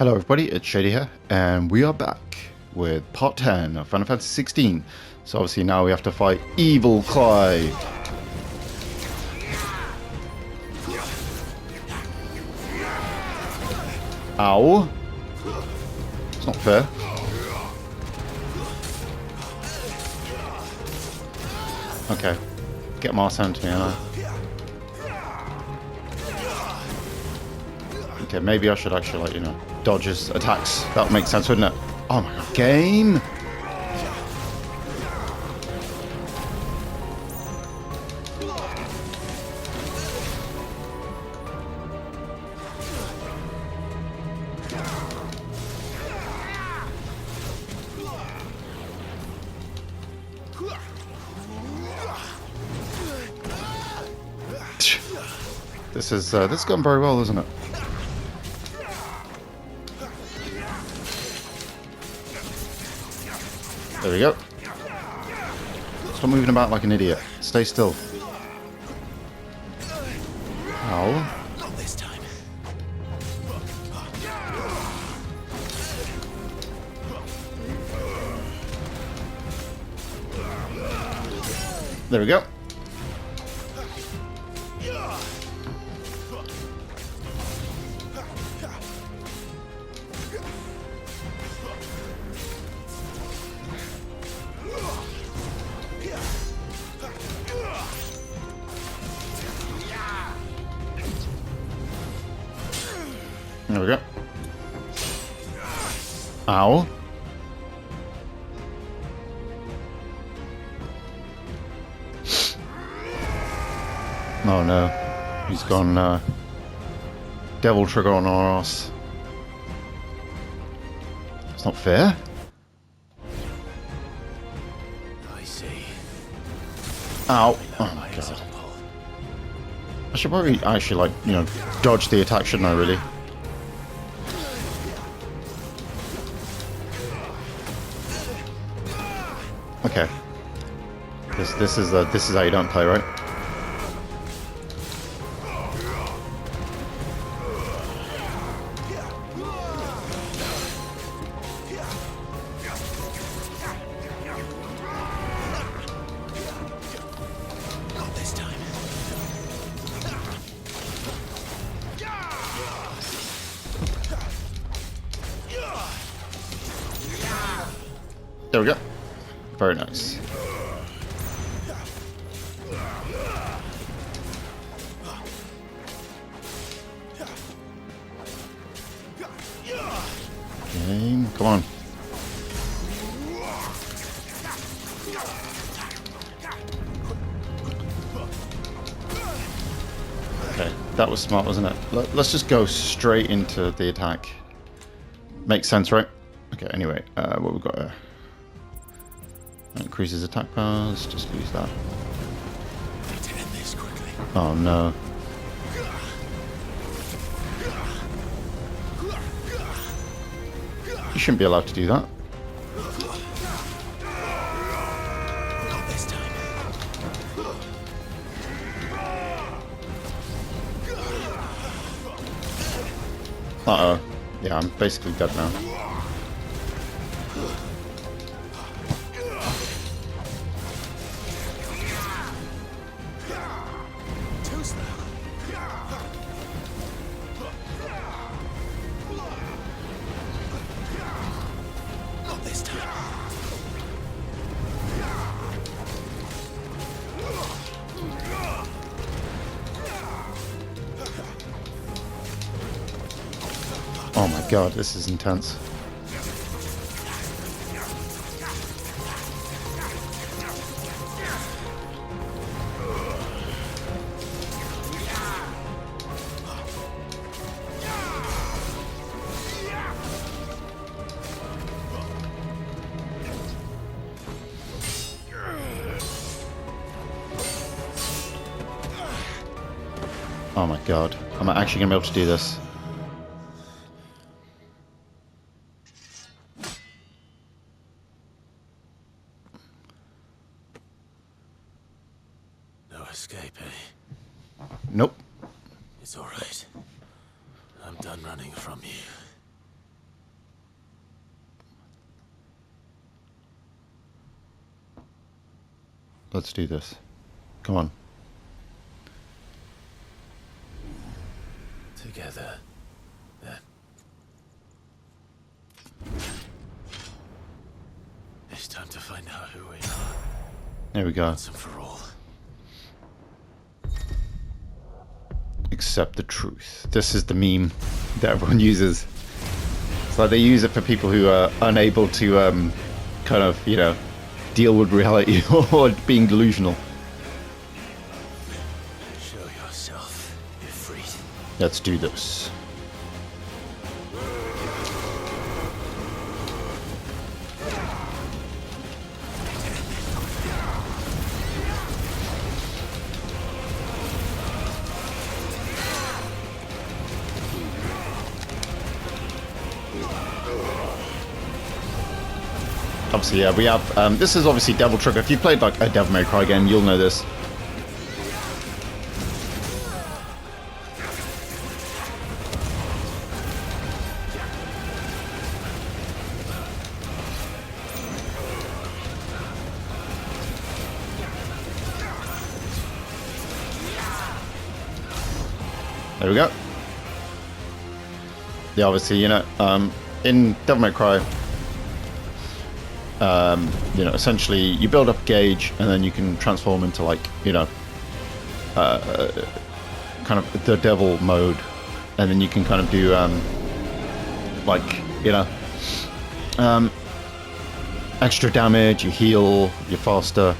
Hello everybody, it's Shady here, and we are back with part 10 of Final Fantasy 16. So obviously now we have to fight Evil Clive. Ow. It's not fair. Okay. Get my ass handed to me, aren't I? Okay, maybe I should actually, like, dodge his attacks. That would make sense, wouldn't it? Oh my god, game! This has gone very well, isn't it? There we go. Stop moving about like an idiot. Stay still. Ow. Not this time. There we go. There we go. Ow. Oh no. He's gone devil trigger on our ass. It's not fair. I see. Ow. Oh my god. I should probably actually, like, dodge the attack, shouldn't I, really? Okay. This is how you don't play, right? Not this time. There we go. Very nice. Game, come on. Okay, that was smart, wasn't it? Let's just go straight into the attack. Makes sense, right? Okay, anyway, what we've got here. Increases attack powers, just use that. Need to end this quickly. Oh no. You shouldn't be allowed to do that. Not this time. Uh-oh. Yeah, I'm basically dead now. Too slow. Not this time. Oh my god, this is intense. Oh my god. I'm actually gonna be able to do this. No escape, eh? Nope. It's all right. I'm done running from you. Let's do this. Come on. Together. Then. It's time to find out who we are. There we go. Once and for all. Accept the truth. This is the meme that everyone uses. It's like they use it for people who are unable to kind of, you know, deal with reality or being delusional. Show yourself, Ifrit. Let's do this. Obviously, yeah, we have, this is obviously Devil Trigger. If you've played like a Devil May Cry game, you'll know this. There we go. Yeah, obviously, you know, in Devil May Cry, you know, essentially you build up gauge and then you can transform into like, you know, kind of the devil mode, and then you can kind of do like, you know, extra damage, you heal, you're faster.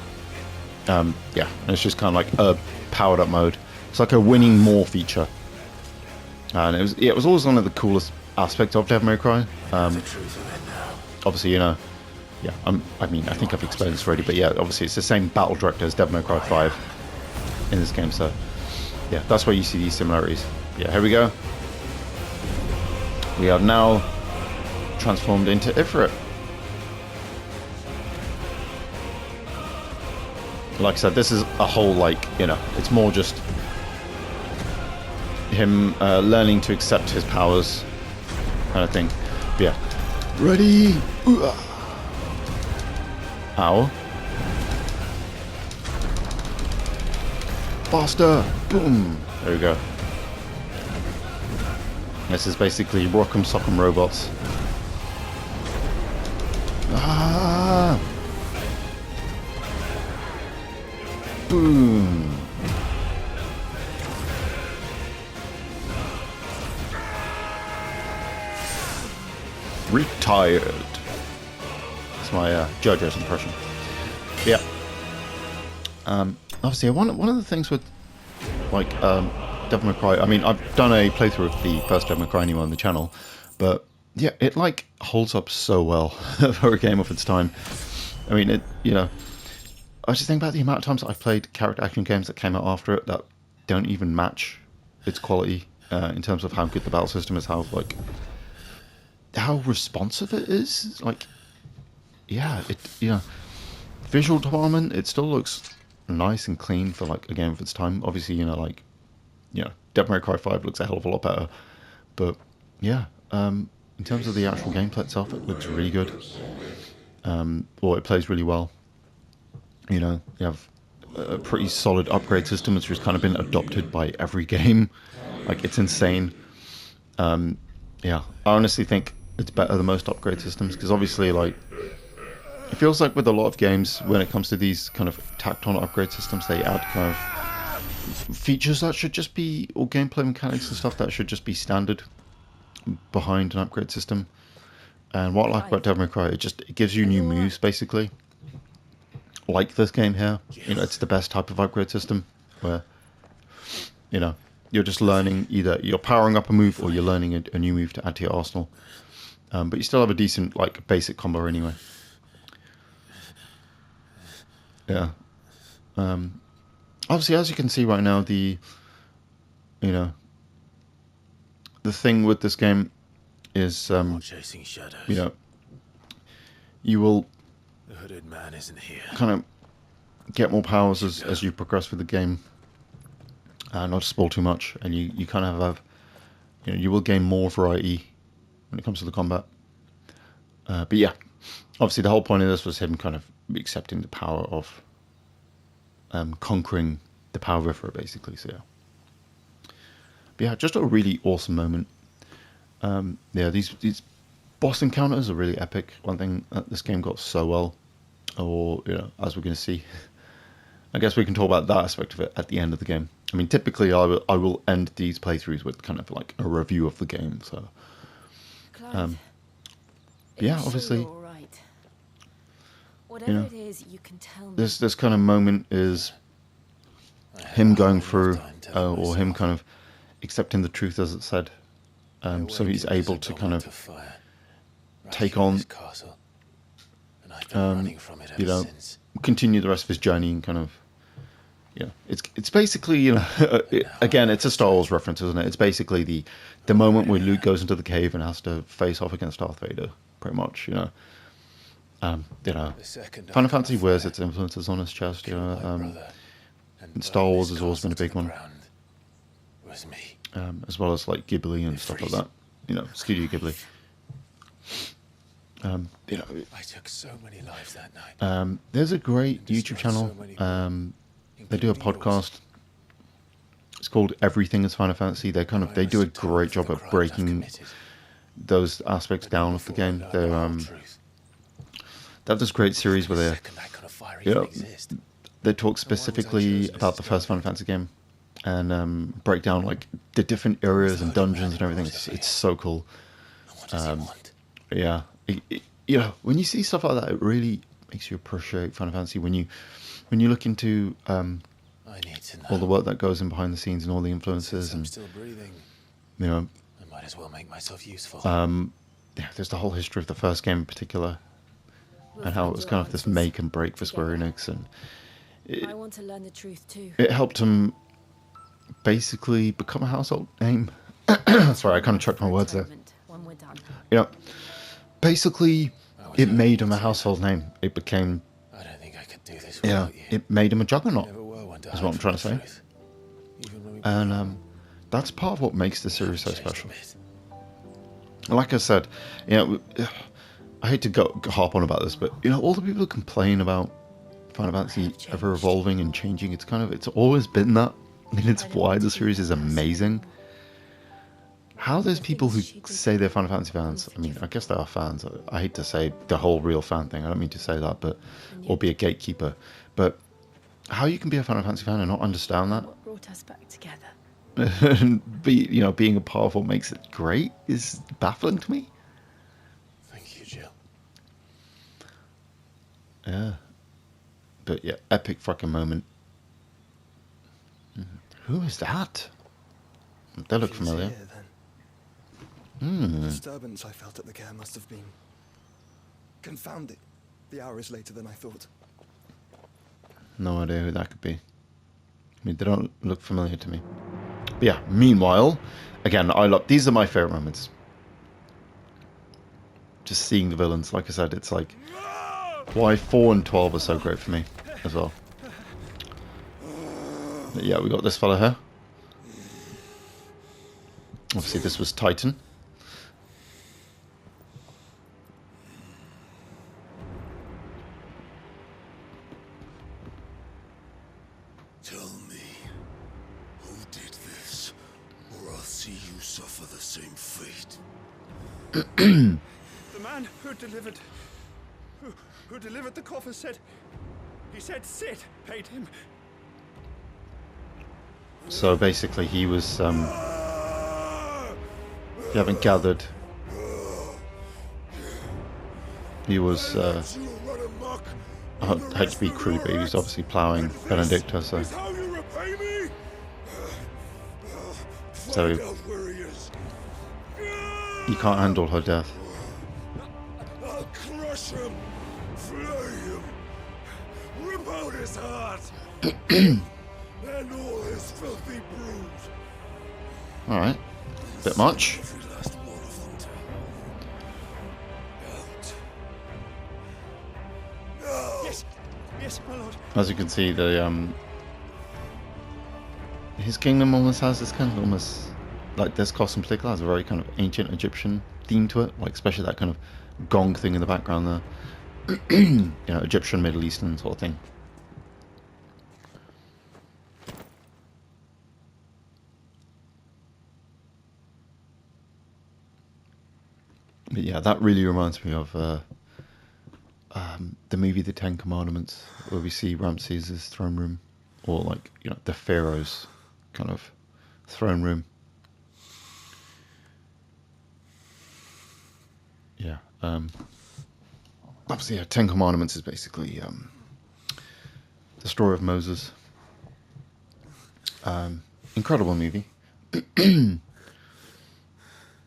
Yeah, and it's just kind of like a powered up mode. It's like a winning more feature, and it was always one of the coolest aspects of Devil May Cry. Obviously, you know. Yeah, I mean, I think I've explained this already, but yeah, obviously it's the same battle director as Devil May Cry 5 in this game, so yeah, that's where you see these similarities. Yeah, here we go. We are now transformed into Ifrit. Like I said, this is a whole, like, you know, it's more just him learning to accept his powers kind of thing. But yeah. Ready? Ooh. Ow. Faster! Boom! There we go. This is basically Rock'em Sock'em Robots. Ah! Boom! Retired. My JoJo's impression. Yeah. Obviously, one of the things with like Devil May Cry. I mean, I've done a playthrough of the first Devil May Cry anyway on the channel, but yeah, it like holds up so well for a game of its time. I mean, it, you know, I was just thinking about the amount of times I've played character action games that came out after it that don't even match its quality in terms of how good the battle system is, how like how responsive it is, like. Yeah, it, you know, visual department, it still looks nice and clean for like a game of its time. Obviously, you know, like, you know, Devil May Cry 5 looks a hell of a lot better, but yeah, in terms of the actual gameplay itself, it looks really good. Or it plays really well. You know, you have a pretty solid upgrade system, which has kind of been adopted by every game. Like, it's insane. Yeah, I honestly think it's better than most upgrade systems, because obviously, like, it feels like with a lot of games, when it comes to these kind of tacked-on upgrade systems, they add kind of features that should just be, or gameplay mechanics and stuff that should just be standard behind an upgrade system. And what I like about Devil May Cry, it gives you new moves, basically. Like this game here, you know, it's the best type of upgrade system, where, you know, you're just learning, either you're powering up a move or you're learning a new move to add to your arsenal. But you still have a decent, like, basic combo anyway. Yeah. Obviously, as you can see right now, you know, the thing with this game is, Chasing shadows. you know, you will The hooded man isn't here. kind of get more powers as you progress through the game. Not to spoil too much, and you kind of have, you know, you will gain more variety when it comes to the combat. But yeah, obviously the whole point of this was him kind of accepting the power of conquering the Power River, basically. So yeah. But yeah, just a really awesome moment. Yeah, these boss encounters are really epic. One thing that this game got so well, or as we're going to see, I guess we can talk about that aspect of it at the end of the game. I mean, typically I will end these playthroughs with kind of like a review of the game. So, Clive, yeah, sure obviously, you're all right? Whatever it is, you can tell me. this kind of moment is him going through, or him kind of accepting the truth as it said. So he's able to kind of take on, continue the rest of his journey and kind of, it's basically, again, it's a Star Wars reference, isn't it? It's basically the moment where Luke goes into the cave and has to face off against Darth Vader, pretty much, Final Fantasy wears its influences on its chest, Star Wars has always been a big one. As well as like Ghibli and stuff like that, Studio Ghibli. I took so many lives that night. There's a great YouTube channel. They do a podcast. It's called Everything is Final Fantasy. They do a great job at breaking those aspects down of the game. They have this great series where they talk specifically about the first Final Fantasy game and break down like the different areas and dungeons and everything. It's so cool. Yeah, when you see stuff like that, it really makes you appreciate Final Fantasy. When you look into all the work that goes in behind the scenes and all the influences, and still breathing. I might as well make myself useful. There's the whole history of the first game in particular, and how it was kind of this make and break for Square Enix, and I want to learn the truth too. it helped him basically become a household name. Sorry, I kind of chucked my words there. When we're done. Basically, it made him a household name. It became, I don't think I could do this without you. it made him a juggernaut, Never were one to is hide what I'm trying to from say. the truth, even when we And that's part of what makes the series so changed a special. bit. Like I said, I hate to harp on about this, but all the people who complain about Final Fantasy ever evolving and changing, it's always been that. I mean, it's why the series is amazing. How there's people who say they're Final Fantasy fans, I mean, I guess they are fans. I hate to say the whole real fan thing, I don't mean to say that, but or be a gatekeeper. But how you can be a Final Fantasy fan and not understand that? What brought us back together? And being a part of what makes it great is baffling to me. Thank you, Jill. Yeah. But yeah, epic fucking moment. Who is that? They look familiar. Here, then. The disturbance I felt at the care must have been confounded. The hour is later than I thought. No idea who that could be. I mean, they don't look familiar to me. But yeah, meanwhile, again, these are my favorite moments. Just seeing the villains, like I said, it's like why 4 and 12 are so great for me as well. But yeah, we got this fella here. Obviously, this was Titan. Tell me, who did this, or I'll see you suffer the same fate. The man who delivered the coffer said Sid paid him. So basically, he was. If you haven't gathered, he was. I hate to be crude, but he was obviously ploughing Benedicta, so. So you can't handle her death. I'll crush him, flay him, rip out his heart, and all his filthy brood. Alright. Bit much. Every last one of them to out. No. Yes, my lord. As you can see, the his kingdom almost has this kind of almost like this cost in particular has a very kind of ancient Egyptian theme to it, like especially that kind of gong thing in the background there. Egyptian, Middle Eastern sort of thing. But yeah, that really reminds me of the movie The Ten Commandments, where we see Ramses' throne room, or like, you know, the pharaoh's kind of throne room. Yeah. Obviously, yeah, Ten Commandments is basically the story of Moses. Incredible movie. What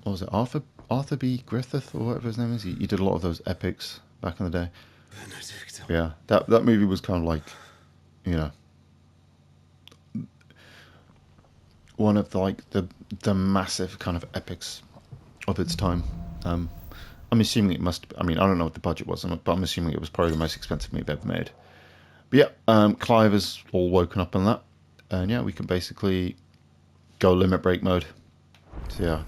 was it? Arthur B. Griffith, or whatever his name is. He did a lot of those epics back in the day. Benedict. Yeah, that movie was kind of like, you know, one of the massive kind of epics of its time. I'm assuming it must. I mean, I don't know what the budget was, but I'm assuming it was probably the most expensive movie ever made. But yeah, Clive is all woken up on that, and yeah, we can basically go limit break mode. So yeah,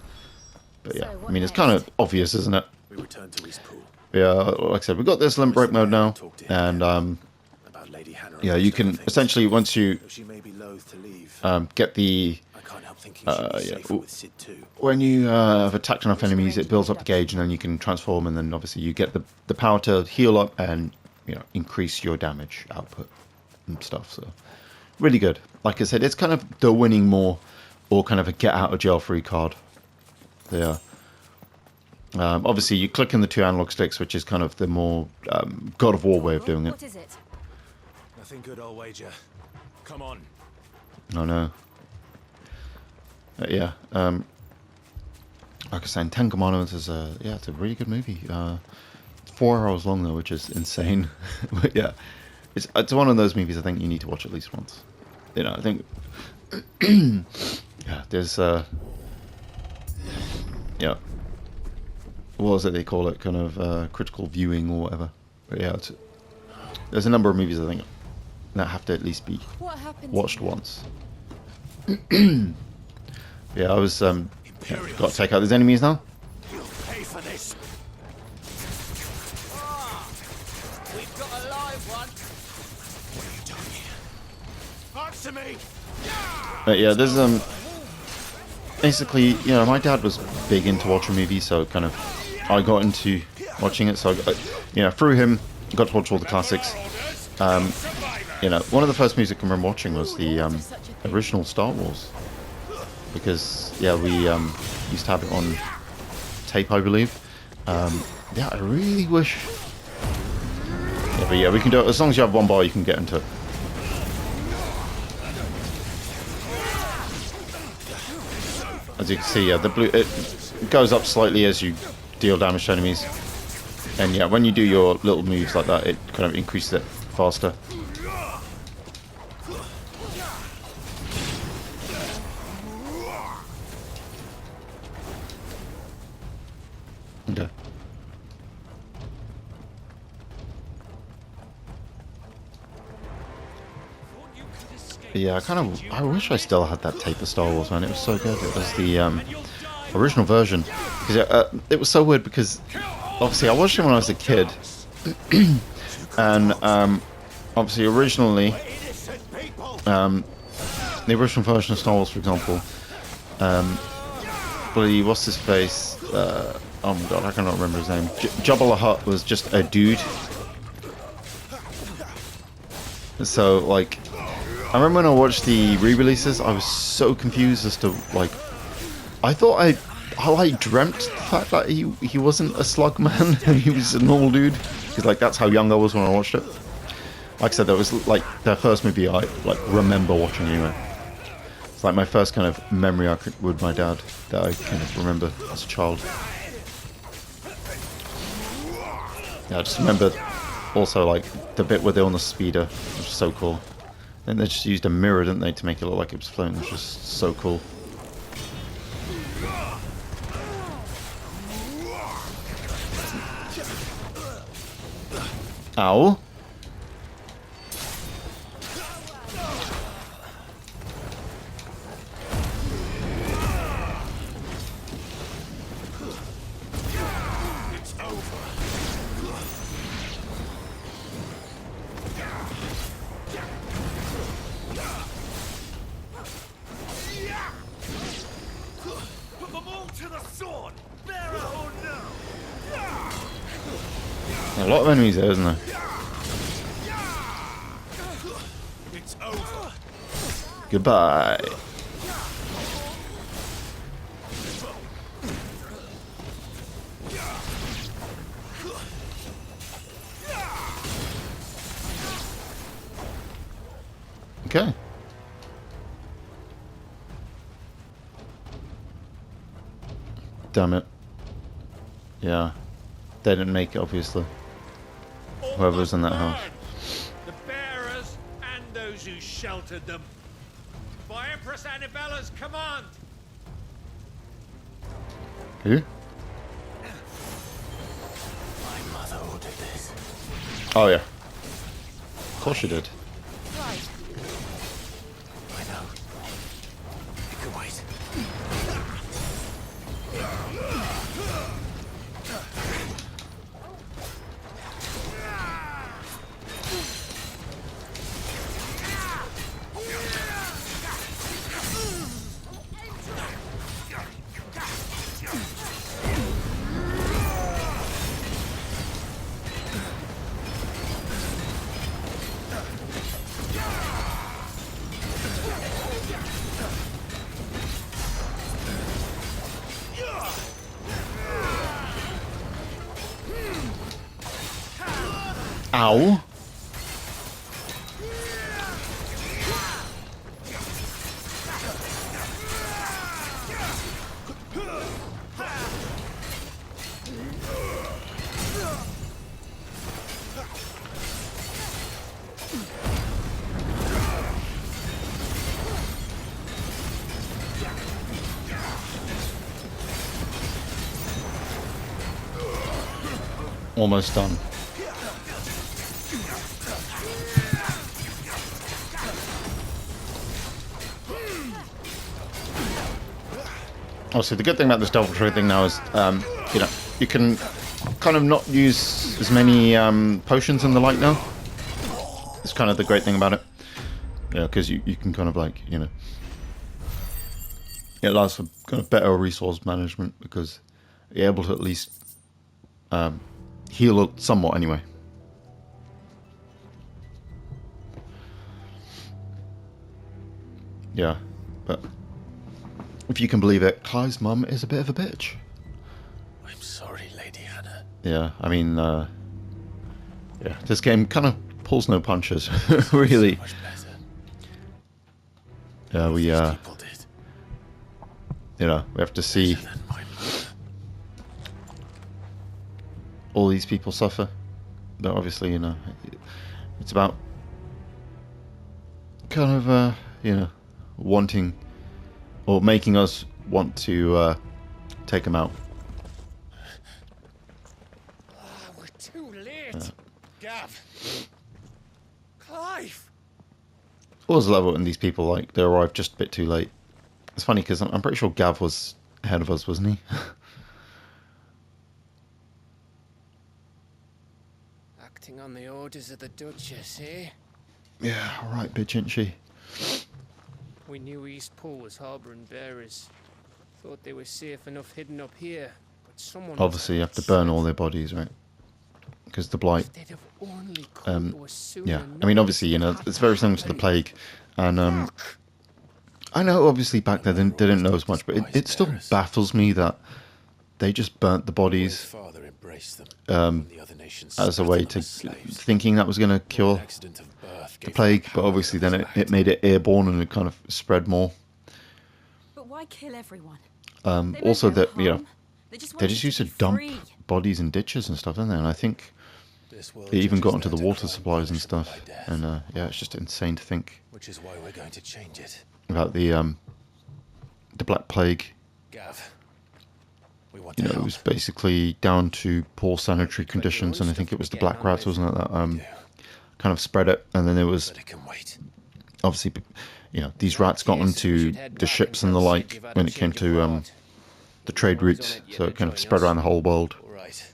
but yeah, I mean, it's kind of obvious, isn't it? We return to East Pool. Yeah, like I said, we've got this limit break mode now, and About Lady Hannah yeah, and you most can other things. essentially, once you Though she may be loath to leave, get the I can't help thinking she'd be yeah, safer with Sid too. when you have attacked enough enemies, it builds up the gauge, and then you can transform, and then obviously you get the power to heal up and, you know, increase your damage output and stuff. So really good. Like I said, it's kind of the winning more, or kind of a get out of jail free card. Yeah. Obviously, you click in the two analog sticks, which is kind of the more God of War way of doing it. What is it? Nothing good, I'll wager. Come on. I know. Yeah. Like I said, Ten Commandments is it's a really good movie. 4 hours long though, which is insane. But yeah, it's one of those movies I think you need to watch at least once. You know, I think yeah, there's yeah, what was it they call it? Kind of critical viewing or whatever. But yeah, there's a number of movies I think that have to at least be What happened? watched once. Yeah, I was got to take out these enemies now. You'll pay for this. We've got a live one. What are you doing here? Answer me. But yeah, there's basically, you know, my dad was big into watching movies, so kind of I got into watching it. So you know, through him, got to watch all the classics. You know, one of the first music I remember watching was the original Star Wars, because yeah, we used to have it on tape, I believe. Yeah, I really wish. Yeah, but yeah, we can do it as long as you have one bar. You can get into it. As you can see, yeah, the blue it goes up slightly as you deal damage to enemies, and yeah, when you do your little moves like that, it kind of increases it faster. Okay. But yeah, I wish I still had that tape of Star Wars, man. It was so good. It was the original version. Because it was so weird because obviously I watched it when I was a kid, and obviously originally the original version of Star Wars, for example, what's his face? Oh my god, I cannot remember his name. Jabba the Hutt was just a dude. So like, I remember when I watched the re-releases, I was so confused as to like, I thought I dreamt the fact that he wasn't a slug man and he was a normal dude, because like that's how young I was when I watched it. Like I said, that was like the first movie I like remember watching anyway. It's like my first kind of memory with my dad that I kind of remember as a child. Yeah, I just remember also like the bit where they're on the speeder, which was so cool. Then they just used a mirror, didn't they, to make it look like it was floating, which was so cool. Ow. Put them all to the sword, bearer or no. A lot of enemies there, isn't there? It's over. Goodbye. Okay. Damn it. Yeah. They didn't make it, obviously. Whoever's in that house. The bearers and those who sheltered them. By Empress Annabella's command. Who? My mother ordered this. Oh, yeah. Of course she did. Right. I know. You can wait. Ow. Almost done. Also, the good thing about this double trade thing now is, you know, you can kind of not use as many potions and the like now. It's kind of the great thing about it. Yeah, because you can kind of like, you know, it allows for kind of better resource management because you're able to at least heal somewhat anyway. Yeah, but if you can believe it, Clive's mum is a bit of a bitch. I'm sorry, Lady Hannah. Yeah, I mean, yeah, this game kind of pulls no punches, really. So much better. Yeah, we, These people did. you know, we have to see Better than my mother. all these people suffer. But obviously, you know, it's about kind of, you know, wanting or making us want to take them out. We're too late. Gav. Clive. Always love it when these people, like, they arrive just a bit too late. It's funny because I'm pretty sure Gav was ahead of us, wasn't he? Acting on the orders of the Duchess, eh? Yeah, alright, bitch, ain't she? We knew East Pool was harbouring bearers. Thought they were safe enough hidden up here. But someone Obviously, you have to burn all their bodies, right? Because the blight. They'd have only come to us sooner, Yeah, I not mean, obviously, you know, back it's very similar to the plague, and I know, obviously, back then they didn't know as much, but it still baffles me that they just burnt the bodies Father embraced them. When the other nations as a spat way on them to as slaves. thinking that was going to An cure accident of birth the gave plague, them but power obviously then over it made it airborne and it kind of spread more. But why kill everyone? Also, They meant that no you know, harm. They just they just used to dump bodies in ditches and stuff, didn't they? And I think This world they even got judges into the their water decline supplies and punishable stuff. by death, And yeah, it's just insane to think which is why we're going to change it. about the Black Plague. Gav, we want You to know, it help. was basically down to poor sanitary conditions, and I think it was the black rats, wasn't it, that kind of spread it, and then it was But it can wait. obviously, you know, these rats got onto the ships and the like when it came to the trade routes, so it kind of spread around the whole world. All right.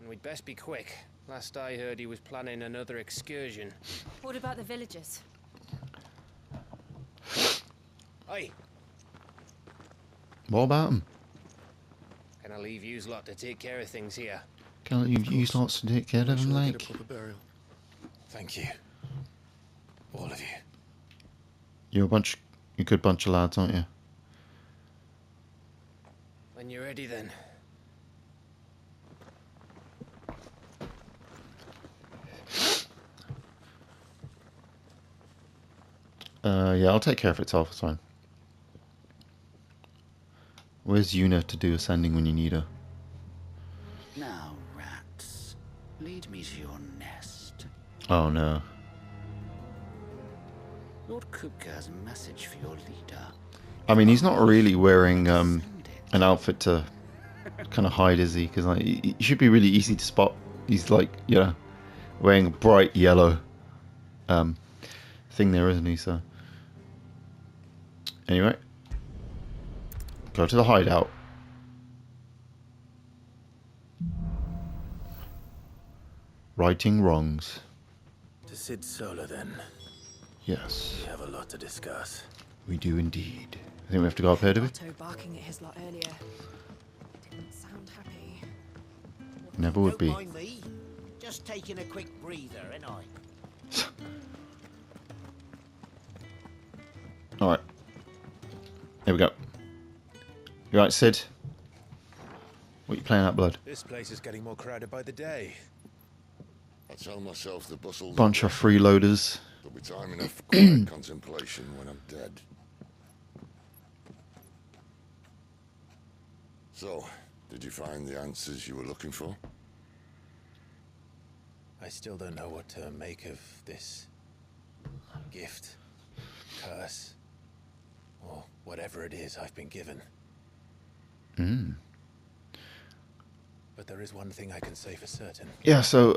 And we'd best be quick. Last I heard, he was planning another excursion. What about the villagers? Oi, What about them? can I leave yous lot to take care of things here? Can't you use lots to take care of them, Get a like? proper burial. Thank you. All of you. You're a good bunch of lads, aren't you? When you're ready, then. Yeah, I'll take care of itself, it's fine. Where's Una to do ascending when you need her? Now, rats, lead me to your nest. Oh no. Lord Kupka has a message for your leader. I mean, he's not really wearing an outfit to kind of hide, is he? Because like, he should be really easy to spot. He's like, wearing a bright yellow thing there, isn't he? So anyway, go to the hideout. Righting wrongs. To Sid Solar, then. Yes, We have a lot to discuss. we do indeed. I think we have to go up here, do we? Otto barking at his lot earlier. Didn't sound happy. Never would be. Don't mind me. Just taking a quick breather, ain't I? Alright. Here we go. You right, Sid? What are you playing at, blood? This place is getting more crowded by the day. I tell myself the bustle. Bunch of freeloaders. There'll be time enough for quiet contemplation when I'm dead. So, did you find the answers you were looking for? I still don't know what to make of this gift, curse, or whatever it is I've been given. But there is one thing I can say for certain. Yeah, so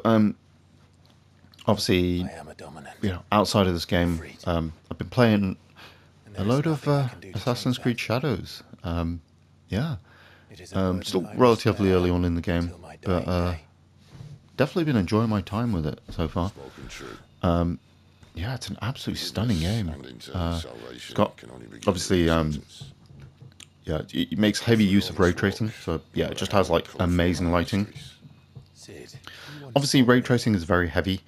obviously, I am a dominant. outside of this game, I've been playing And a there is load of nothing I can do to Assassin's change Creed that. Shadows. Yeah, It is a burden still I must relatively bear early on in the game, until my but dying day. definitely been enjoying my time with it so far. Spoken true. Yeah, it's an absolutely stunning game. And in terms of salvation, It's got it can only begin obviously with acceptance. yeah, it makes heavy use of ray tracing, so yeah, it just has like amazing lighting. Sid, you once Obviously, told ray me tracing is very heavy,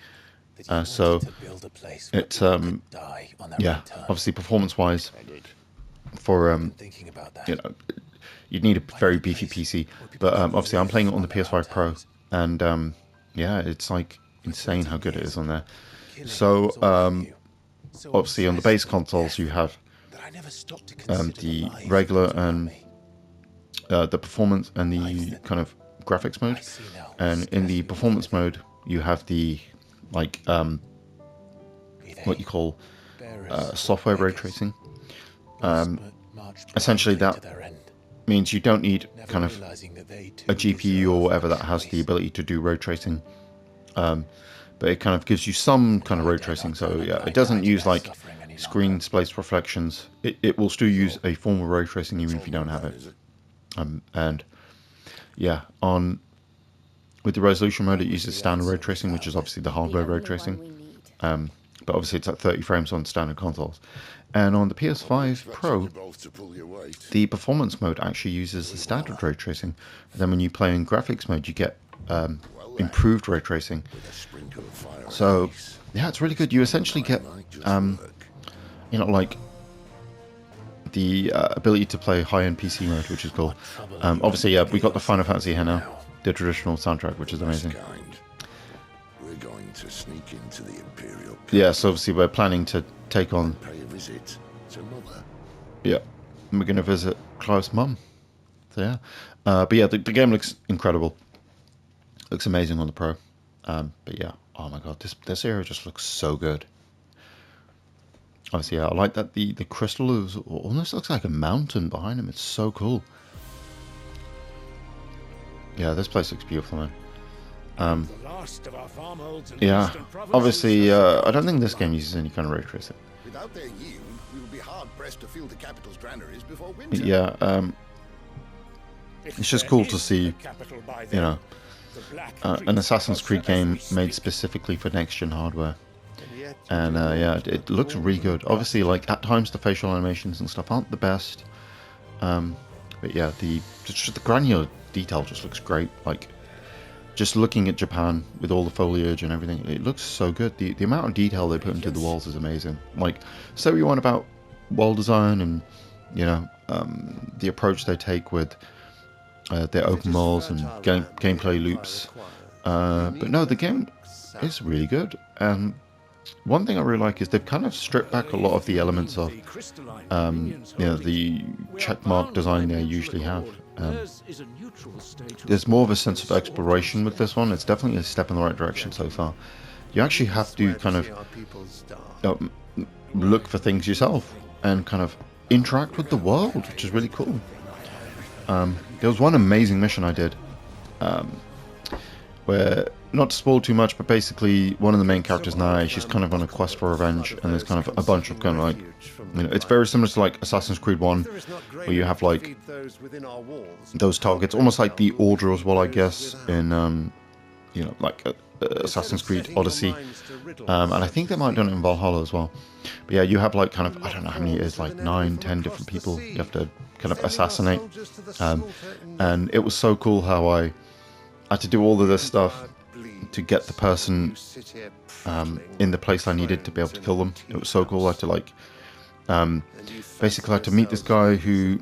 that you so wanted to build a place where it people could die on their yeah, own terms. obviously performance-wise, I did. for I'm thinking about that. you'd need a very beefy PC, but obviously I'm playing it on the PS5 Pro, and yeah, it's like insane how good it is on there. Killing So was all for you. So obviously on the base obsessed with consoles death you have that I never stopped to consider the lives regular around and me. the performance and the Lives that kind of graphics mode, I see now and in the scarcely performance mode you have the like Be they what you call bearers software or ray beggars, tracing. must march essentially blindly that to their end, Means you don't need never kind of realizing that they too a GPU deserve or whatever that their has the choice. ability to do ray tracing, but it kind of gives you some kind of ray tracing. So yeah, it doesn't use like screen space reflections. It will still use a form of ray tracing even if you don't have it. Is it? And yeah, with the resolution mode, it uses standard ray tracing, which is obviously the hardware ray tracing. But obviously it's at 30 frames on standard consoles. And on the PS5 Expecting Pro, you both to pull your weight. the performance mode actually uses the standard ray tracing. And then when you play in graphics mode, you get improved ray tracing. With a sprinkle of fire and So ice. yeah, it's really good. You essentially get Might just work. like the ability to play high-end PC mode, which is cool. Obviously, yeah, we got the Final Fantasy here now, the traditional soundtrack, which is amazing. Kind. We're going to sneak into the Imperial camp, Yeah, so obviously we're planning to take on, pay a visit to Mother. yeah, and we're going to visit Clive's mum. So yeah, but yeah, the game looks incredible. Looks amazing on the Pro. But yeah, oh my god, this area just looks so good. Obviously, yeah, I like that the crystal is almost looks like a mountain behind him. It's so cool. Yeah, this place looks beautiful, man. The last of our farmholds and Yeah, eastern provinces obviously, are I don't think this game uses any kind of ray tracing. Without their yield, we will be hard pressed to fill the capital's granaries before winter. Yeah, If it's just there cool to is see, a capital by you then, know, the Black an Creek Assassin's Creed as we game made speak. specifically for next-gen hardware. And yet And yeah, it looks really good. Obviously, like at times the facial animations and stuff aren't the best, but yeah, just the granular detail just looks great. Like just looking at Japan with all the foliage and everything, it looks so good. The amount of detail they put into the walls is amazing. Like, so you want about world design and, you know, the approach they take with their open worlds and gameplay loops. But no, the game is really good. And one thing I really like is they've kind of stripped back a lot of the elements of, you know, the checkmark design they usually have. There's more of a sense of exploration with this one. It's definitely a step in the right direction so far. You actually have to kind of look for things yourself and kind of interact with the world, which is really cool. There was one amazing mission I did where, not to spoil too much, but basically one of the main characters now, she's kind of on a quest for revenge, and there's kind of a bunch of kind of like, you know, it's very similar to like Assassin's Creed 1, where you have like those targets, almost like the Order as well, I guess, in you know, like Assassin's Creed Odyssey, and I think they might have done it in Valhalla as well. But yeah, you have like kind of, I don't know how many it is, like 9-10 different people you have to kind of assassinate, and it was so cool how I had to do all of this stuff to get the person in the place I needed to be able to kill them. It was so cool. I had to like basically I had to meet this guy who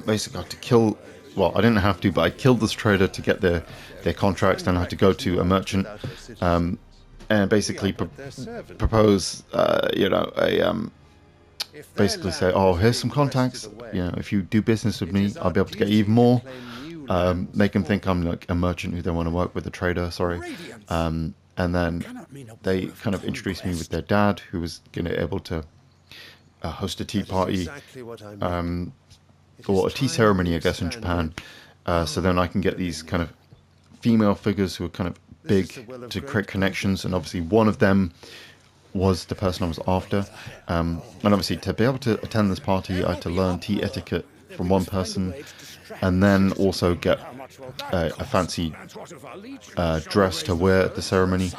basically I had to kill, well, I didn't have to, but I killed this trader to get their contracts. Then I had to go to a merchant and basically propose you know, a basically say, oh, here's some contacts, you know, if you do business with me, I'll be able to get you even more. Make them think I'm like a merchant who they want to work with, a trader, sorry. And then they kind of introduced me with their dad, who was going to be able to host a tea party, or a tea ceremony, I guess, in Japan. So then I can get these kind of female figures who are kind of big to create connections, and obviously one of them was the person I was after. And obviously to be able to attend this party, I had to learn tea etiquette from one person, and then also get a fancy dress to wear at the ceremony,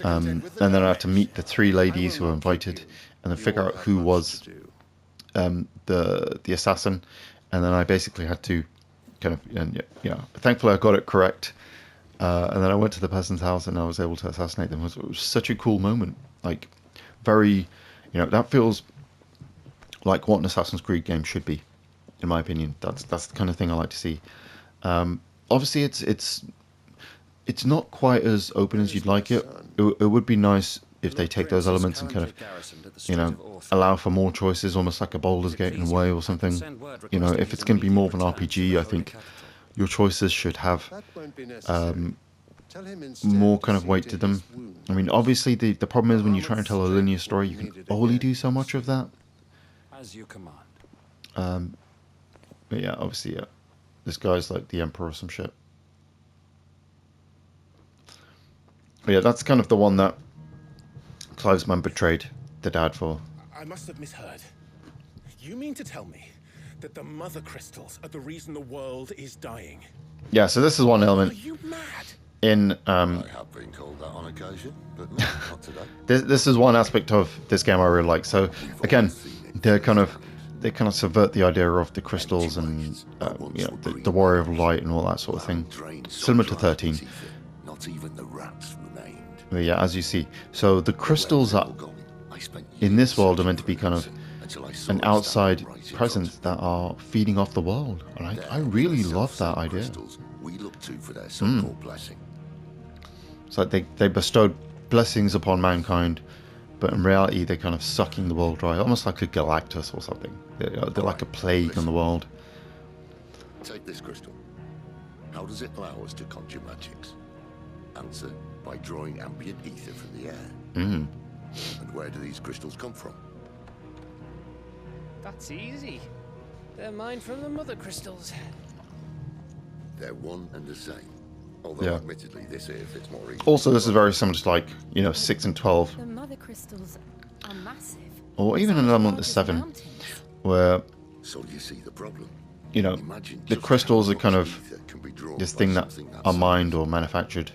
and then I had to meet the 3 ladies who were invited, and then figure out who was the assassin, and then I basically had to kind of, and yeah, thankfully I got it correct, and then I went to the person's house and I was able to assassinate them. It was such a cool moment, like very, you know, that feels like what an Assassin's Creed game should be. In my opinion, that's the kind of thing I like to see. Obviously, it's not quite as open as you'd like it. It would be nice if they take those elements and kind of, you know, allow for more choices, almost like a Baldur's Gate in a way or something. You know, if it's going to be more of an RPG, I think your choices should have more kind of weight to them. I mean, obviously, the problem is when you try and tell a linear story, you can only do so much of that. As you command. But yeah, obviously, yeah, this guy's like the Emperor or some shit. But yeah, that's kind of the one that Clive's man betrayed the dad for. I must have misheard. You mean to tell me that the mother crystals are the reason the world is dying? Yeah, so this is one element. Are you mad? In I have been called that on occasion, but not today. this is one aspect of this game I really like. So again, they kind of subvert the idea of the crystals and you know, the Warrior of Light and all that sort of thing, similar to 13. Not even the rats remained. But yeah, as you see, so the crystals that in this world are meant to be kind of an outside presence that are feeding off the world, and I really love that idea. We look to for their so-called blessing. It's like they bestowed blessings upon mankind, but in reality they're kind of sucking the world dry, almost like a Galactus or something. They're like a plague on the world. Take this crystal. How does it allow us to conjure magics? Answer, by drawing ambient ether from the air. And where do these crystals come from? That's easy. They're mined from the mother crystals. They're one and the same. Although, Yeah. admittedly, this here fits more easily. Also, this is very similar to, like, you know, 6 and 12, The mother crystals are massive. or even an element of 7, where, So you see the problem. you know, Imagine the just crystals how are kind much of ether can be drawn this by thing that something are size. mined or manufactured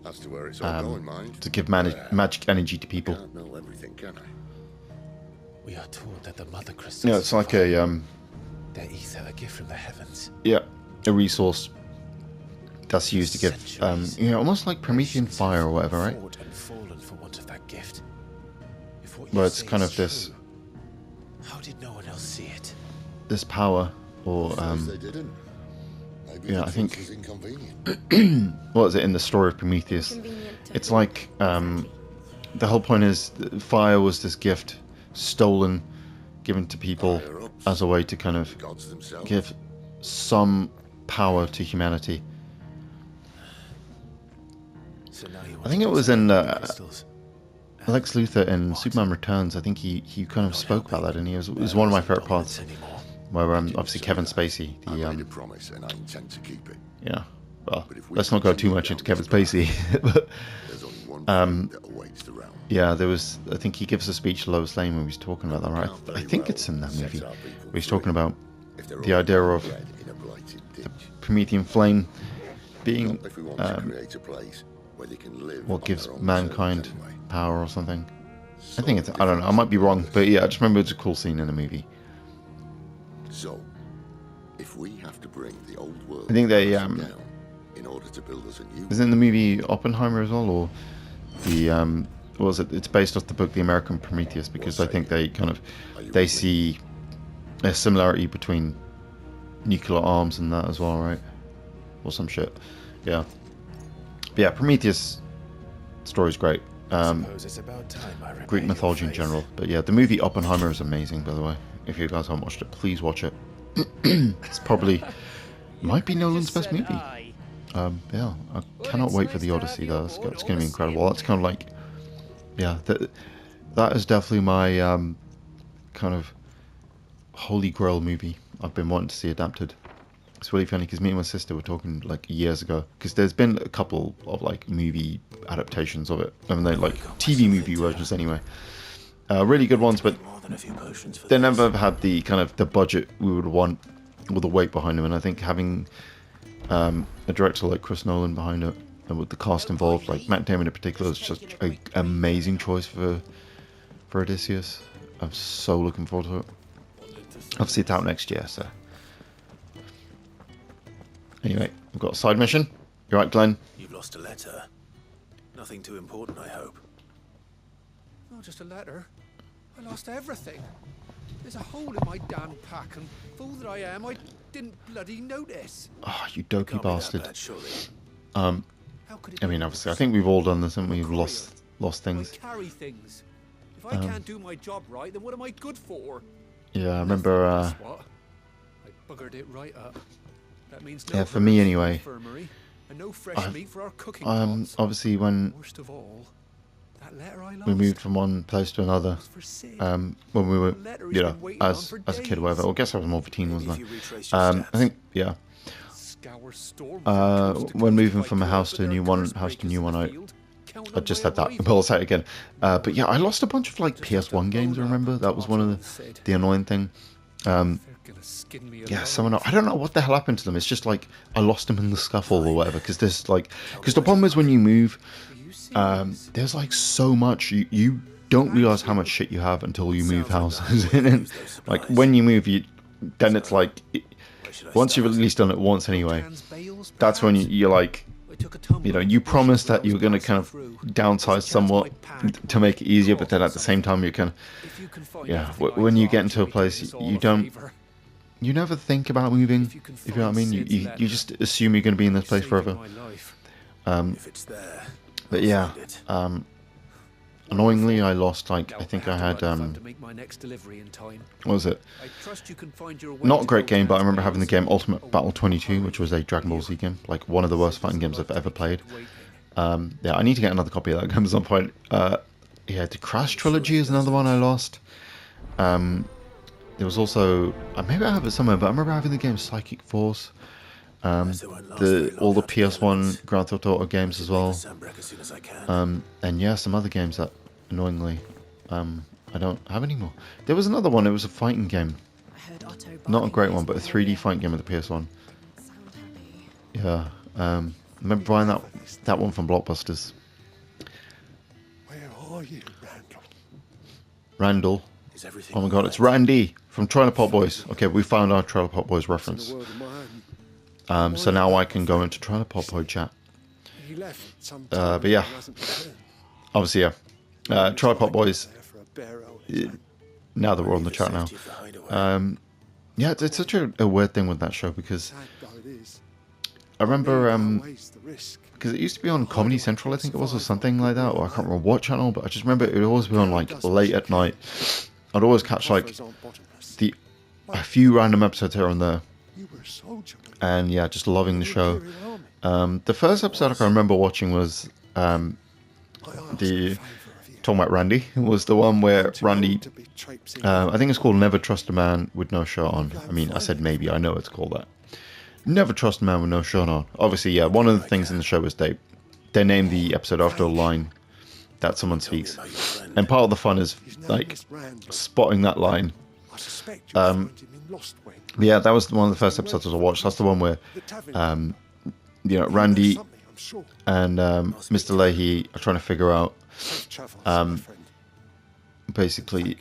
As to where it's all going, mind. to give magic energy to people. Can't know everything, can I? We are told that the mother crystals. You know, it's like a Their ether, a gift from the heavens. yeah, a resource that's used to give, almost like Promethean fire or whatever, right? Fought and fallen for want of that gift. If what you Where it's say kind is of this, true, how did no one else see it? this power, or They didn't. Maybe yeah, the I think- truth was inconvenient. what is it in the story of Prometheus? Convenient to It's who? like the whole point is that fire was this gift stolen, given to people Higher ups, as a way to kind of the gods themselves. give some power to humanity. So now you I want think to it was take in the crystals. Lex Luthor in What? Superman Returns. I think he kind of Not spoke about helping. that, and it was one of my favorite Dominance parts. anymore. Where I didn't obviously say Kevin that. Spacey, I made a the promise and I intend to keep it. yeah. Well, But if we let's not go too continue much down into Kevin this path, Spacey. But There's only one fate that awaits the realm. yeah, there was. I think he gives a speech to Lois Lane when he's talking about that, right? Can't I very think well it's in that set movie. our people Where he's free talking about if they're the all idea of bred in a blighted ditch. Promethean flame being Not if we want to create a place where they can live what on gives their own mankind terms anyway. power or something. I So think it's. I don't know. I might be wrong, but yeah, I just remember it's a cool scene in the movie. So, if we have to bring the old world I think they, down in order to build us a new Is it in the movie Oppenheimer as well, or the what was it? It's based off the book The American Prometheus, because I think they kind of they see a similarity between nuclear arms and that as well, right? Or some shit. Yeah. But yeah, Prometheus story's great. Suppose it's about time I repay Greek your mythology in faith. general. But yeah, the movie Oppenheimer is amazing, by the way. If you guys haven't watched it, please watch it. It's probably might be Nolan's best movie. Yeah, I cannot wait for the Odyssey though. It's going to be incredible. That's kind of like, yeah, that is definitely my kind of holy grail movie I've been wanting to see adapted. It's really funny because me and my sister were talking like years ago, because there's been a couple of like movie adaptations of it. I mean, they're like TV movie versions anyway. Really good ones, but More than a few potions for they this. never had the kind of the budget we would want or the weight behind them. And I think having a director like Chris Nolan behind it, and with the cast involved, like Matt Damon in particular, is just an amazing choice for Odysseus. I'm so looking forward to it. Obviously, it's out next year, so. Anyway, we've got a side mission. You right, Glenn? You've lost a letter. Nothing too important, I hope. Not just a letter. I lost everything. There's a hole in my damn pack, and fool that I am, I didn't bloody notice. Oh, you dopey Can't be that bastard. bad, surely. How could it I be mean, worse? obviously, I think we've all done this, haven't we? We've Courier. lost things. I carry things. If I can't do my job right, then what am I good for? Yeah, I remember. Guess what? I buggered it right up. That means no Yeah, for me herbs anyway. infirmary, and no fresh I've- meat for our cooking pots. Obviously, when Worst of all, that letter I lost we moved from one place to another, was for Sid. when we were, Letter he's you know, been waiting on as for a kid, or whatever. days. Well, I guess I was more of a teen, Maybe wasn't if you retrace I? your I steps. think, yeah. Scour storm Uh, from coast to when coast moving if I from a could, house but to a there new are one, curse house to breakers new in one, the I field. Count I on just my had that. arrival. Well, I'll say it again. But yeah, I lost a bunch of like PS1 games. I remember that was one of the annoying thing. They're gonna skin me Yeah, alive. someone. I don't know what the hell happened to them. It's just like I lost them in the scuffle or whatever. Because there's like, because the problem is when you move, Are you serious? there's like so much you don't realize how much shit you have until you move houses. And then, like when you move, then it's like once you've at least done it once anyway. Cans, bales, That's when perhaps? you're like, I took a tumbler you know, in you the bush promised when I that you were was going to passing kind of through. downsize There's a somewhat chance my pack to make it easier, but caught then in at the same something. time you can, If you can find yeah. everything I When you dropped, get into a you'll be doing place, us all you a don't, favour. you never think about moving. If you can If you know what I find mean, Sid's you letter, just assume you're going to be in this place saving forever. my life. If it's there, But I'll yeah, find it. annoyingly, I lost like I Now, think have I to had run if I'm to make my next delivery in time. what was it? I trust you can find your way Not a to great game, but I Goldman's remember having the Bales. game Ultimate Oh, Battle 22, hurry. which was a Dragon Ball Z game, like one of the worst fighting games I've ever played. Waiting. Yeah, I need to get another copy of that game at some point. Yeah, the Crash Trilogy is another one I lost. There was also maybe I have it somewhere, but I remember having the game Psychic Force. All the PS1 Grand Theft Auto games as well. Sunbreak as soon as I can. And yeah, some other games that annoyingly I don't have anymore. There was another one. It was a fighting game, I heard Otto not a barking great his one, but a boy 3D there. fighting game with the PS1. Sound happy. Yeah, I remember buying that one from Blockbusters. Where are you, Randall? Randall. Is everything Oh my god, all it's right? Randy from Trailer Park Boys. Okay, we found our Trailer Park Boys In reference. a world of my own. So now I can go into Trailer Park Boy chat. He left some But yeah, obviously, yeah. Trailer Park Boys, now that we're on the chat now. Yeah, it's such a weird thing with that show because I remember because it used to be on Comedy Central, I think it was, or something like that, or I can't remember what channel, but I just remember it would always be on like late at night. I'd always catch like a few random episodes here and there, and yeah, just loving the show. The first episode I can remember watching was the talking about Randy. It was the one where Randy, I think it's called Never Trust a Man with No Shirt On. I mean, I said maybe, I know it's called that. Never Trust a Man with No Shirt On. Obviously, yeah, one of the things in the show is they named the episode after a line that someone speaks. And part of the fun is, like, spotting that line. Yeah, that was one of the first episodes I watched. That's the one where, you know, Randy and Mr. Leahy are trying to figure out, basically,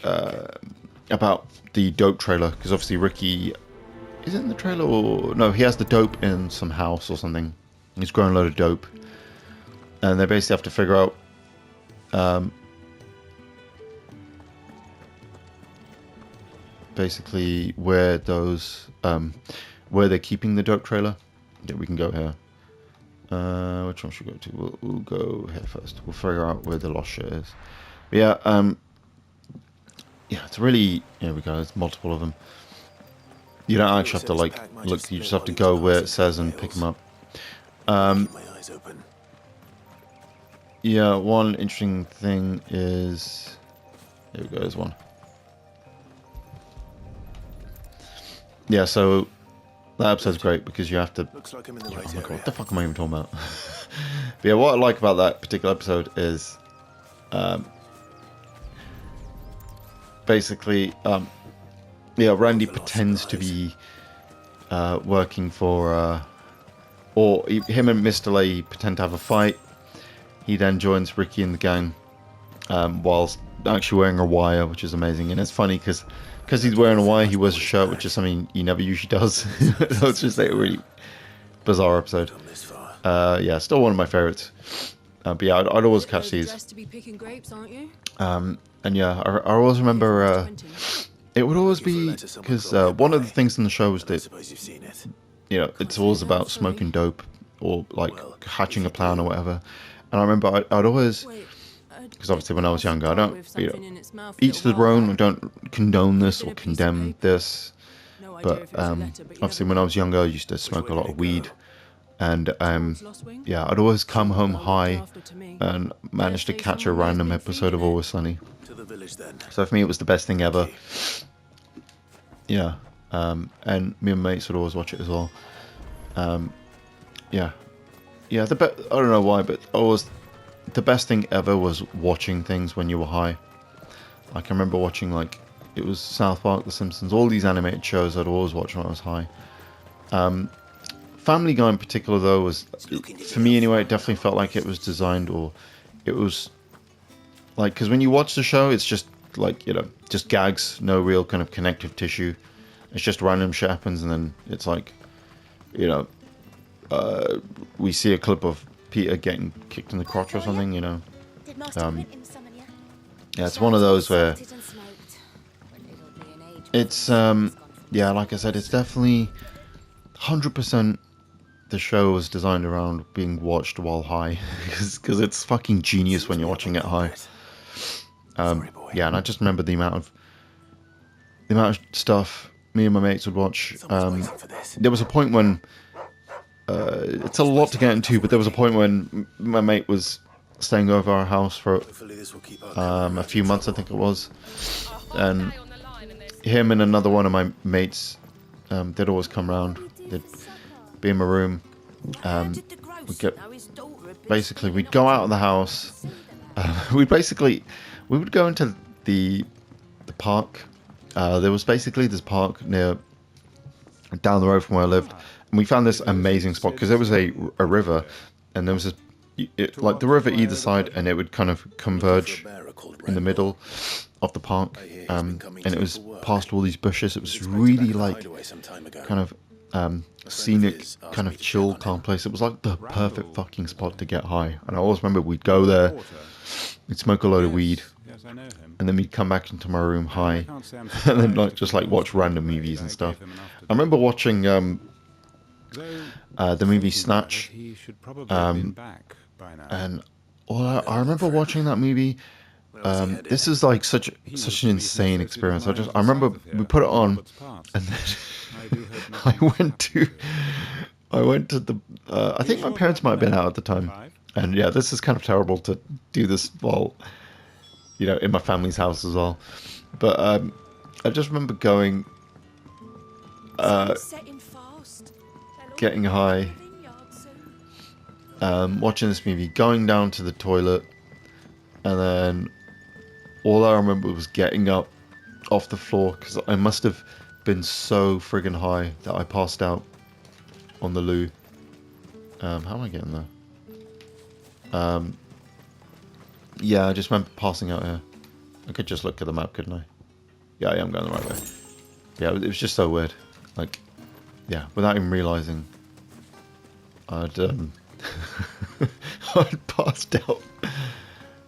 about the dope trailer. Because obviously Ricky... Is it in the trailer or... No, he has the dope in some house or something. He's growing a load of dope. And they basically have to figure out... basically where those... where they're keeping the dope trailer. Yeah, we can go here. Which one should we go to? We'll go here first. We'll figure out where the lost shit is. But yeah, yeah, it's really... Here we go, there's multiple of them. You don't actually have to, like, look, you just have to go where it says and pick them up. Yeah, one interesting thing is... Here we go, there's one. Yeah, so that episode's great because you have to... Oh my god, what the fuck am I even talking about? But yeah, what I like about that particular episode is... basically... yeah, Randy pretends to be working for, or him and Mr. Leahy pretend to have a fight. He then joins Ricky and the gang, whilst actually wearing a wire, which is amazing. And it's funny because he's wearing a wire, he wears a shirt, which is something he never usually does. So it's just like a really bizarre episode. Yeah, still one of my favorites. But yeah, I'd always catch these. And yeah, I always remember... It would always be, because one of the things in the show was that, you know, it's always about smoking dope or, like, hatching a plan or whatever. And I remember I'd always, because obviously when I was younger, I don't, you know, each to their own, I don't condone this or condemn this. But obviously when I was younger, I used to smoke a lot of weed. And yeah, I'd always come home high and manage to catch a random episode of Always Sunny. So for me, it was the best thing ever. Yeah, and me and mates would always watch it as well. Yeah, I don't know why, but always the best thing ever was watching things when you were high. I can remember watching, like, it was South Park, The Simpsons, all these animated shows I'd always watch when I was high. Family Guy in particular, though, was, for me anyway, it definitely felt like it was designed, or it was, like, because when you watch the show, it's just, like, you know, just gags, no real kind of connective tissue. It's just random shit happens, and then it's like, you know, we see a clip of Peter getting kicked in the crotch or something, you know. Yeah, it's one of those where it's, yeah, like I said, it's definitely 100% the show was designed around being watched while high, because it's fucking genius when you're watching it high. Yeah, and I just remember the amount of stuff me and my mates would watch. There was a point when it's a lot to get into, but there was a point when my mate was staying over our house for a few months, I think it was, and him and another one of my mates, they'd always come round. They'd be in my room. We'd go out of the house. We would go into the park. There was basically this park down the road from where I lived, and we found this amazing spot because there was a river, and there was this, like the river either side, and it would kind of converge in the middle of the park, and it was past all these bushes. It was really like kind of scenic kind of chill, calm place. It was like the perfect fucking spot to get high. And I always remember we'd go there, we'd smoke a load of weed, and then we'd come back into my room high, and then like just like watch random movies and stuff. I remember watching the movie Snatch, and I remember watching that movie. This is like such an insane experience. I remember we put it on, and then I went to the. I think my parents might have been out at the time, and yeah, this is kind of terrible to do this while, you know, in my family's house as well. But I just remember going, getting high, watching this movie, going down to the toilet, and then all I remember was getting up off the floor because I must have been so friggin' high that I passed out on the loo. How am I getting there? Yeah, I just remember passing out here. I could just look at the map, couldn't I? Yeah, I'm going the right way. Yeah, it was just so weird. Like, yeah, without even realizing, I'd I'd passed out.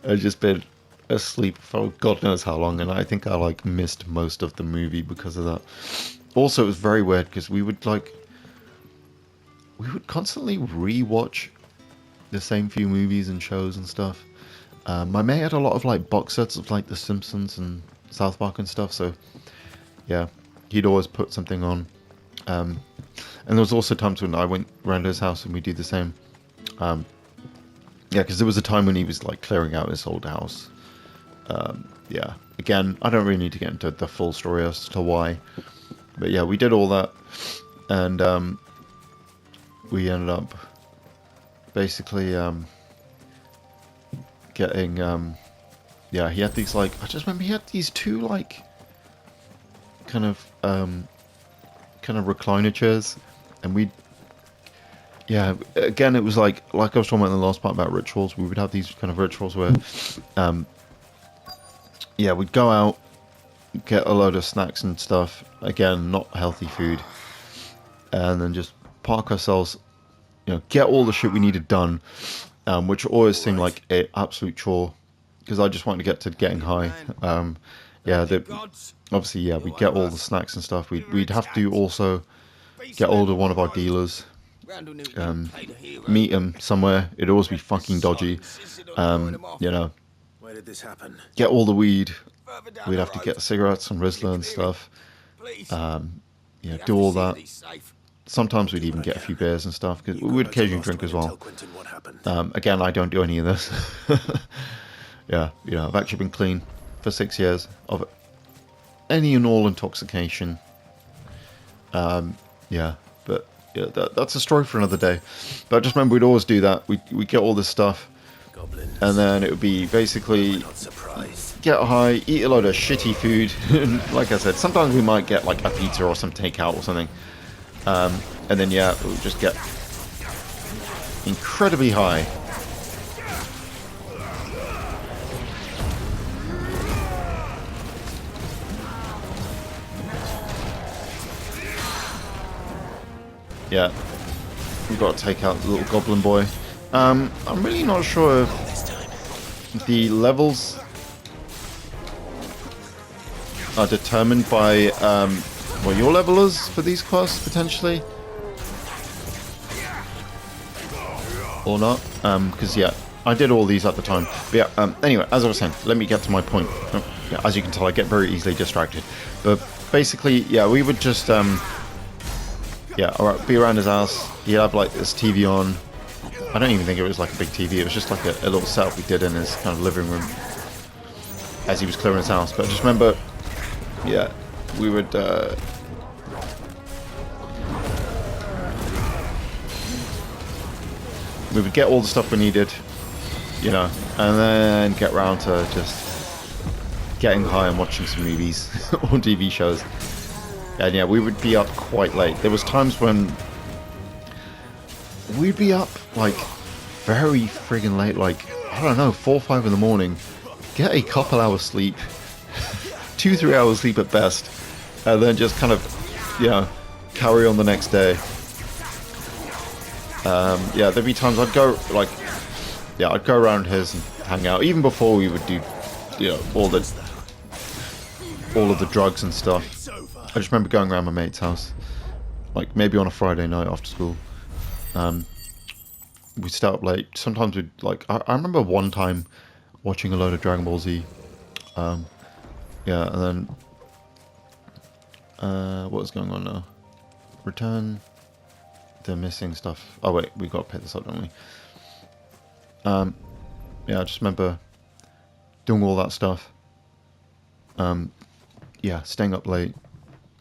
I'd just been asleep for God knows how long, and I think I like missed most of the movie because of that. Also, it was very weird because we would constantly re-watch the same few movies and shows and stuff. My mate had a lot of like box sets of like The Simpsons and South Park and stuff, so yeah, he'd always put something on. And there was also times when I went around his house and we'd do the same. Yeah, because there was a time when he was like clearing out his old house. Yeah, again, I don't really need to get into the full story as to why, but yeah, we did all that, and we ended up basically getting yeah, he had these like, I just remember he had these two like kind of recliner chairs, and we'd, yeah, again, it was like I was talking about in the last part about rituals. We would have these kind of rituals where yeah, we'd go out, get a load of snacks and stuff, again, not healthy food, and then just park ourselves, you know, get all the shit we needed done, which always seemed like an absolute chore, because I just wanted to get to getting high. Yeah, obviously, yeah, we'd get all the snacks and stuff. We'd have to also get hold of one of our dealers, meet him somewhere. It'd always be fucking dodgy, you know. Where did this happen? Get all the weed. We'd have to get cigarettes and Rizzler and stuff. Yeah, do all that. Sometimes we'd even get a few beers and stuff, because we would occasionally drink as well. Again, I don't do any of this. Yeah, you know, I've actually been clean for 6 years of any and all intoxication. Yeah, but yeah, that's a story for another day. But I just remember we'd always do that. We'd get all this stuff, and then it would be basically get high, eat a load of shitty food. Like I said, sometimes we might get like a pizza or some takeout or something. And then yeah, we'll just get incredibly high. Yeah, we've got to take out the little goblin boy. I'm really not sure if the levels are determined by what your level is for these quests, potentially. Or not. Because, yeah, I did all these at the time. But yeah, anyway, as I was saying, let me get to my point. Yeah, as you can tell, I get very easily distracted. But basically, yeah, we would just... yeah, alright, be around his house. He'd have like this TV on. I don't even think it was like a big TV. It was just like a little setup we did in his kind of living room as he was clearing his house. But I just remember, yeah, we would get all the stuff we needed, you know, and then get around to just getting high and watching some movies or TV shows. And yeah, we would be up quite late. There was times when we'd be up like very friggin' late, like, I don't know, 4 or 5 in the morning, get a couple hours sleep, 2-3 hours sleep at best, and then just kind of, you know, carry on the next day. Yeah, there'd be times I'd go like, yeah, I'd go around his and hang out. Even before we would do, you know, all of the drugs and stuff. I just remember going around my mate's house, like maybe on a Friday night after school. We'd stay up late. Sometimes we'd like. I remember one time watching a load of Dragon Ball Z. Yeah, and then what was going on now? Return. They're missing stuff. Oh wait, we got to pick this up, don't we? Yeah, I just remember doing all that stuff. Yeah, staying up late,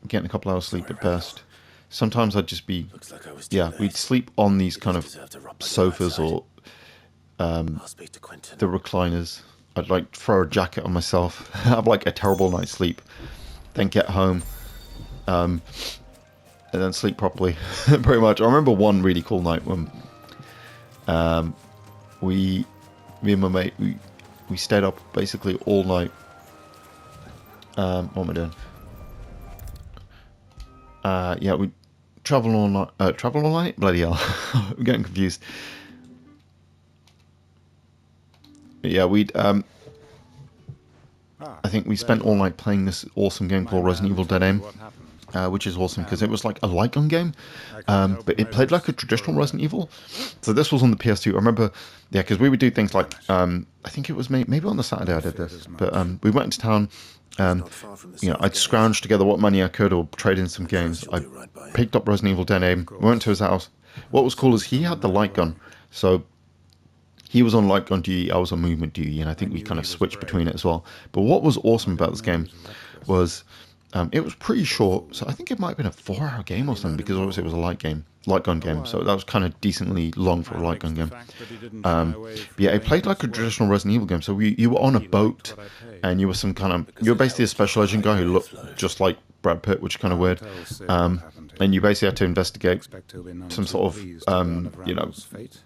getting a couple hours sleep at best. Sometimes I'd just be, yeah, we'd sleep on these kind of sofas or the recliners. I'd like throw a jacket on myself, have like a terrible night's sleep, then get home, and then sleep properly. Pretty much. I remember one really cool night when me and my mate, we stayed up basically all night. What am I doing? Yeah, we travel all night. Travel all night? Bloody hell! I'm getting confused. Yeah, we'd. I think we spent all night playing this awesome game called Resident Evil Dead Aim, which is awesome because it was like a light gun game, but it played like a traditional Resident Evil. So this was on the PS2. I remember, yeah, because we would do things like, I think it was maybe on the Saturday I did this, but we went into town. You know, I'd scrounged together what money I could or trade in some games. I picked up Resident Evil Dead Aim, went to his house. What was cool is he had the light gun, so he was on light gun duty, I was on movement duty, and I think we kind of switched between it as well. But what was awesome about this game was it was pretty short, so I think it might have been a 4-hour game or something, because obviously it was a light gun game, so that was kind of decently long for a light gun game. But yeah, it played like a traditional Resident Evil game, so you were on a boat, and you were basically a special agent guy who looked just like Brad Pitt, which is kind of weird, and you basically had to investigate some sort of, you know,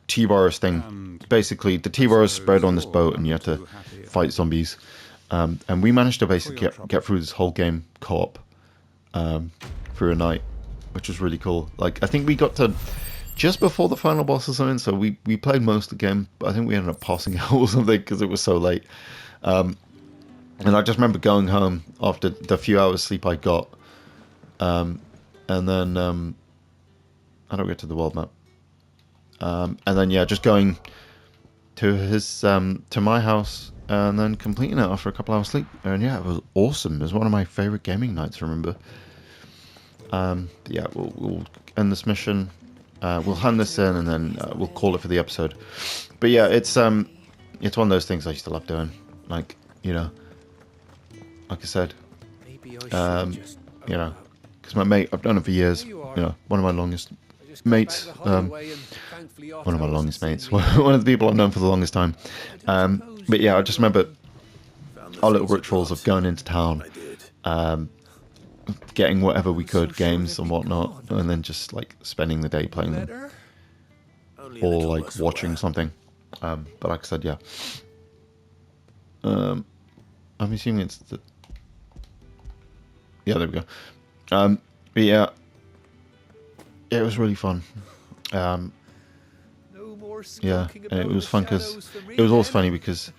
T-virus thing. Basically, the T-virus spread on this boat, and you had to fight zombies. And we managed to basically get through this whole game co-op through a night, which was really cool. Like, I think we got to just before the final boss or something, so we played most of the game, but I think we ended up passing out or something because it was so late. And I just remember going home after the few hours sleep I got, and then I don't get to the world map, and then yeah, just going to his to my house and then completing it after a couple hours sleep, and yeah, it was awesome. It was one of my favorite gaming nights, I remember. Yeah, we'll end this mission, we'll hand this in, and then we'll call it for the episode. But yeah, it's one of those things I used to love doing, like, you know, like I said, you know, because my mate, I've known him for years, you know, one of my longest mates, one of my longest mates, one of the people I've known for the longest time. But yeah, I just remember our little rituals of going into town, getting whatever we could, games and whatnot, and then just like spending the day playing them, or like watching something. But like I said, yeah, I'm assuming it's the. Yeah, there we go. But yeah, it was really fun. Yeah, and it was fun because it was always funny because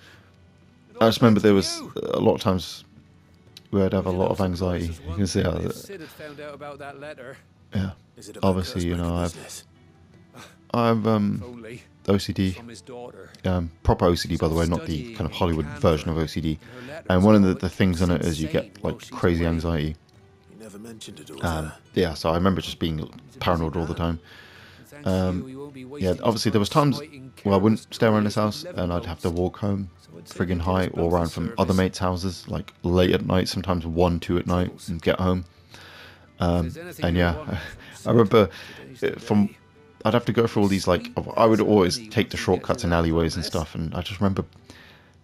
I just remember there was a lot of times we would have a lot of anxiety. You can see how that. Yeah, obviously, you know, I've OCD, proper OCD, by the way, not the kind of Hollywood version of OCD. And one of the things in it is you get like crazy anxiety. Yeah, so I remember just being paranoid all the time. Yeah, obviously there was times where I wouldn't stay around his house and I'd have to walk home friggin' high or around from other mates' houses, like late at night, sometimes 1, 2 at night, and get home. And yeah, I remember I'd have to go through all these, like, I would always take the shortcuts in alleyways and stuff, and I just remember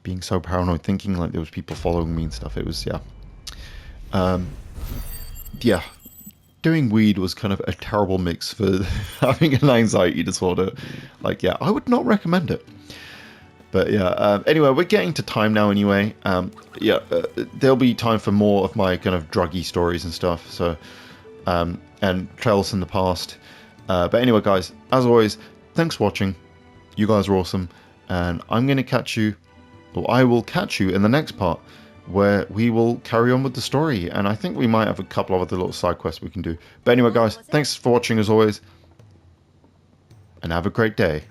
being so paranoid, thinking like there was people following me and stuff. It was, yeah. Yeah, doing weed was kind of a terrible mix for having an anxiety disorder. Like, yeah, I would not recommend it. But yeah, anyway, we're getting to time now anyway. Yeah, there'll be time for more of my kind of druggy stories and stuff. So and trails in the past. But anyway, guys, as always, thanks for watching. You guys are awesome, and I'm going to catch you, or I will catch you in the next part, where we will carry on with the story, and I think we might have a couple of other little side quests we can do. But anyway, guys, thanks for watching as always, and have a great day.